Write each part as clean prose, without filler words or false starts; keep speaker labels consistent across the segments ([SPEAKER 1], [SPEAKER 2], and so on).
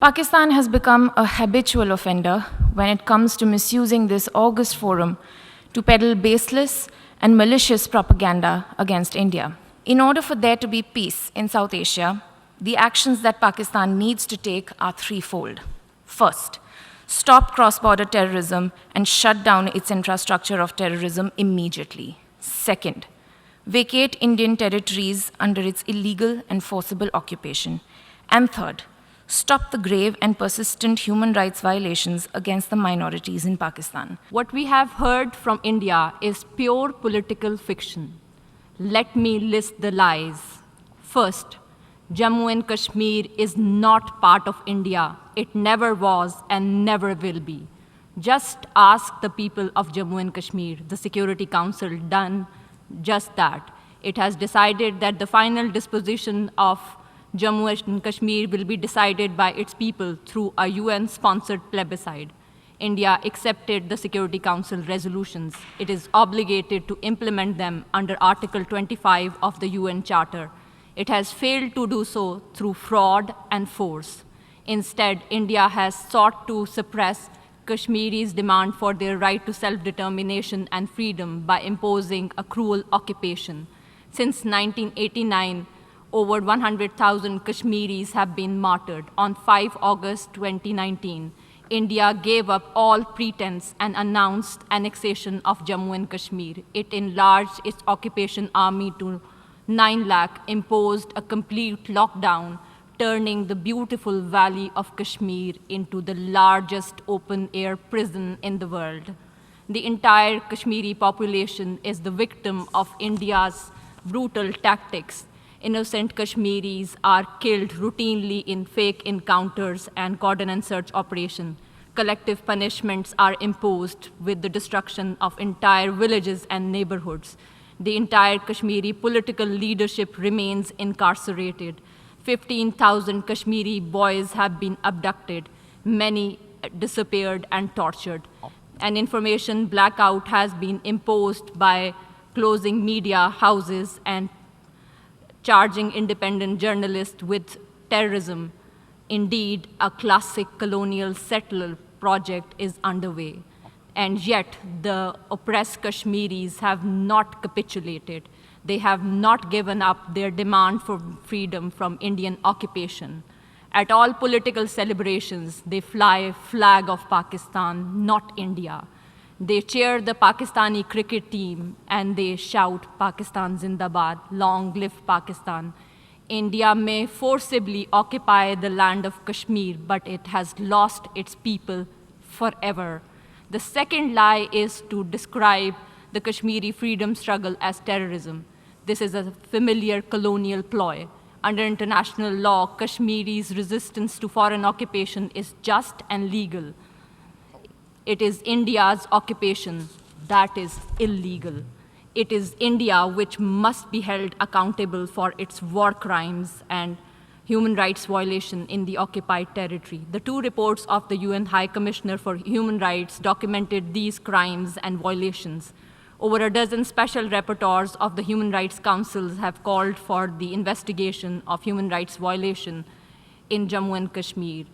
[SPEAKER 1] Pakistan has become a habitual offender when it comes to misusing this august forum to peddle baseless and malicious propaganda against India. In order for there to be peace in South Asia, the actions that Pakistan needs to take are threefold. First, stop cross-border terrorism and shut down its infrastructure of terrorism immediately. Second, vacate Indian territories under its illegal and forcible occupation. And third, stop the grave and persistent human rights violations against the minorities in Pakistan.
[SPEAKER 2] What we have heard from India is pure political fiction. Let me list the lies. First, Jammu and Kashmir is not part of India. It never was and never will be. Just ask the people of Jammu and Kashmir. The Security Council done just that. It has decided that the final disposition of Jammu and Kashmir will be decided by its people through a UN-sponsored plebiscite. India accepted the Security Council resolutions. It is obligated to implement them under Article 25 of the UN Charter. It has failed to do so through fraud and force. Instead, India has sought to suppress Kashmiris' demand for their right to self-determination and freedom by imposing a cruel occupation. Since 1989, over 100,000 Kashmiris have been martyred. On 5 August 2019, India gave up all pretense and announced annexation of Jammu and Kashmir. It enlarged its occupation army to 9 lakh, imposed a complete lockdown, turning the beautiful valley of Kashmir into the largest open-air prison in the world. The entire Kashmiri population is the victim of India's brutal tactics. Innocent Kashmiris are killed routinely in fake encounters and cordon and search operation. Collective punishments are imposed with the destruction of entire villages and neighborhoods. The entire Kashmiri political leadership remains incarcerated. 15,000 Kashmiri boys have been abducted, many disappeared and tortured. An information blackout has been imposed by closing media houses and charging independent journalists with terrorism. Indeed, a classic colonial settler project is underway. And yet, the oppressed Kashmiris have not capitulated. They have not given up their demand for freedom from Indian occupation. At all political celebrations, they fly flag of Pakistan, not India. They cheer the Pakistani cricket team and they shout, Pakistan Zindabad, long live Pakistan. India may forcibly occupy the land of Kashmir, but it has lost its people forever. The second lie is to describe the Kashmiri freedom struggle as terrorism. This is a familiar colonial ploy. Under international law, Kashmiri's resistance to foreign occupation is just and legal. It is India's occupation that is illegal. It is India which must be held accountable for its war crimes and human rights violation in the occupied territory. The 2 reports of the UN High Commissioner for Human Rights documented these crimes and violations. Over a dozen special rapporteurs of the Human Rights Councils have called for the investigation of human rights violation in Jammu and Kashmir.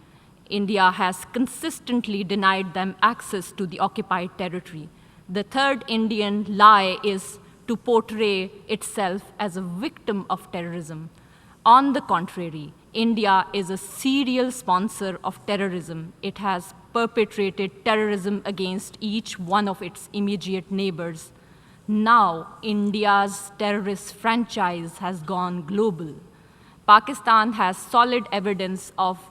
[SPEAKER 2] India has consistently denied them access to the occupied territory. The third Indian lie is to portray itself as a victim of terrorism. On the contrary, India is a serial sponsor of terrorism. It has perpetrated terrorism against each one of its immediate neighbors. Now, India's terrorist franchise has gone global. Pakistan has solid evidence of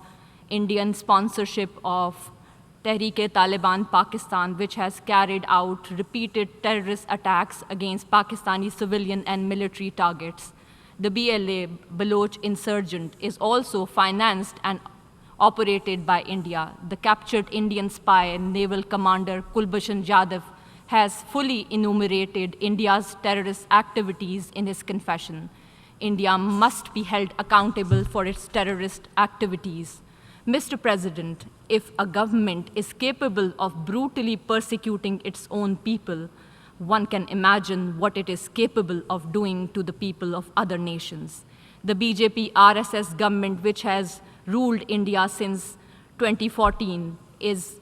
[SPEAKER 2] Indian sponsorship of Tehreek-e-Taliban Pakistan, which has carried out repeated terrorist attacks against Pakistani civilian and military targets. The BLA, Baloch insurgent, is also financed and operated by India. The captured Indian spy and naval commander Kulbhushan Yadav has fully enumerated India's terrorist activities in his confession. India must be held accountable for its terrorist activities. Mr. President, if a government is capable of brutally persecuting its own people, one can imagine what it is capable of doing to the people of other nations. The BJP RSS government, which has ruled India since 2014 is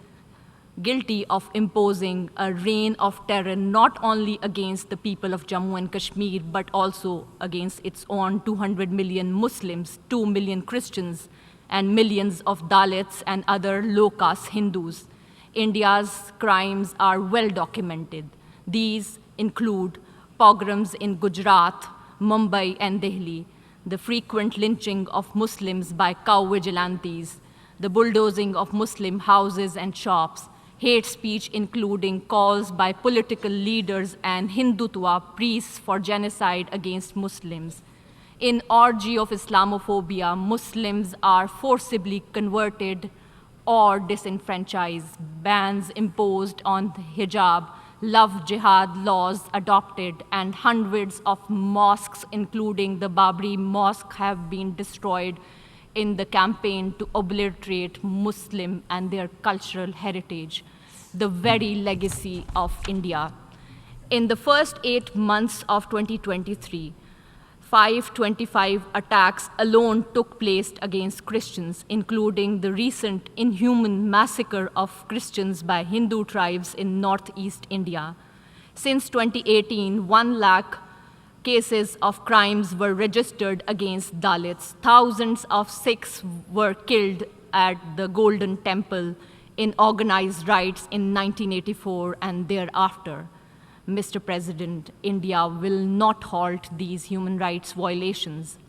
[SPEAKER 2] guilty of imposing a reign of terror not only against the people of Jammu and Kashmir, but also against its own 200 million Muslims, 2 million Christians, and millions of Dalits and other low-caste Hindus. India's crimes are well documented. These include pogroms in Gujarat, Mumbai, and Delhi, the frequent lynching of Muslims by cow vigilantes, the bulldozing of Muslim houses and shops, hate speech including calls by political leaders and Hindutva priests for genocide against Muslims. In orgy of Islamophobia, Muslims are forcibly converted or disenfranchised, bans imposed on hijab, love jihad laws adopted, and hundreds of mosques, including the Babri Mosque, have been destroyed in the campaign to obliterate Muslim and their cultural heritage, the very legacy of India. In the first 8 months of 2023, 525 attacks alone took place against Christians, including the recent inhuman massacre of Christians by Hindu tribes in northeast India. Since 2018, 1 lakh cases of crimes were registered against Dalits. Thousands of Sikhs were killed at the Golden Temple in organized raids in 1984 and thereafter. Mr. President, India will not halt these human rights violations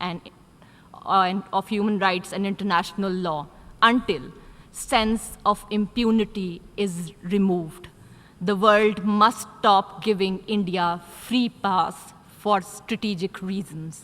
[SPEAKER 2] of human rights and international law until sense of impunity is removed. The world must stop giving India free pass for strategic reasons.